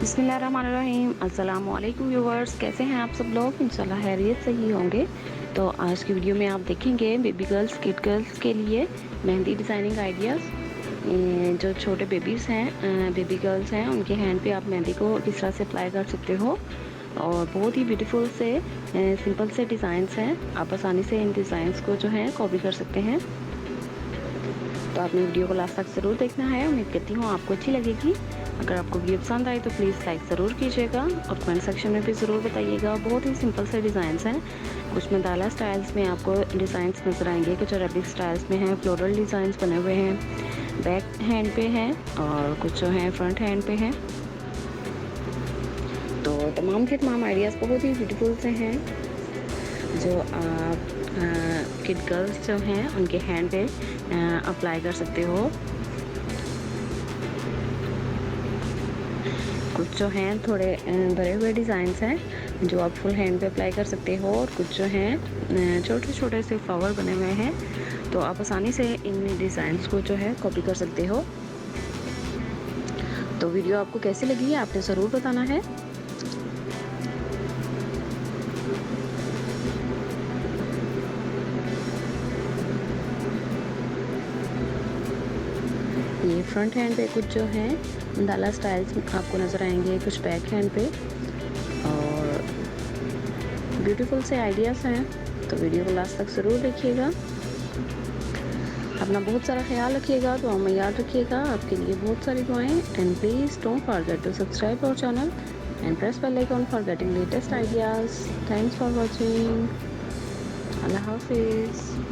बिस्मिल्लाहिर्रहमानिर्रहीम। अस्सलाम वालेकुम व्यूवर्स, कैसे हैं आप सब लोग? इंशाल्लाह खैरियत से ही होंगे। तो आज की वीडियो में आप देखेंगे बेबी गर्ल्स, किड गर्ल्स के लिए मेहंदी डिज़ाइनिंग आइडियाज़। जो छोटे बेबीज़ हैं, बेबी गर्ल्स हैं, उनके हैंड पे आप मेहंदी को किस तरह से अप्लाई कर सकते हो। और बहुत ही ब्यूटीफुल से सिंपल से डिज़ाइंस हैं, आप आसानी से इन डिज़ाइंस को जो है कॉपी कर सकते हैं। तो आपने वीडियो को लास्ट तक ज़रूर देखना है। उम्मीद करती हूँ आपको अच्छी लगेगी। अगर आपको वीडियो पसंद आई तो प्लीज़ लाइक ज़रूर कीजिएगा और कमेंट सेक्शन में भी ज़रूर बताइएगा। बहुत ही सिंपल से डिज़ाइंस हैं। कुछ मंडाला स्टाइल्स में आपको डिज़ाइंस नज़र आएंगे, कुछ अरबिक स्टाइल्स में हैं, फ्लोरल डिज़ाइंस बने हुए हैं, बैक हैंड पे हैं और कुछ जो हैं फ्रंट हैंड पे हैं। तो तमाम के तमाम आइडियाज़ बहुत ही ब्यूटीफुल से हैं, जो आप किड गर्ल्स जो हैं उनके हैंड पे अप्लाई कर सकते हो। कुछ जो हैं थोड़े भरे हुए डिज़ाइंस हैं जो आप फुल हैंड पे अप्लाई कर सकते हो, और कुछ जो हैं छोटे छोटे से फ्लावर बने हुए हैं, तो आप आसानी से इन डिज़ाइंस को जो है कॉपी कर सकते हो। तो वीडियो आपको कैसी लगी आपने ज़रूर बताना है। ये फ्रंट हैंड पे कुछ जो है मंडाला स्टाइल्स आपको नज़र आएंगे, कुछ बैक हैंड पे, और ब्यूटीफुल से आइडियाज़ हैं। तो वीडियो को लास्ट तक ज़रूर देखिएगा। अपना बहुत सारा ख्याल रखिएगा, तो हमें याद रखिएगा। आपके लिए बहुत सारी दुआएं। And please don't forget to subscribe our channel and press bell icon for getting latest ideas. Thanks for watching. अल्लाह हाफिज़।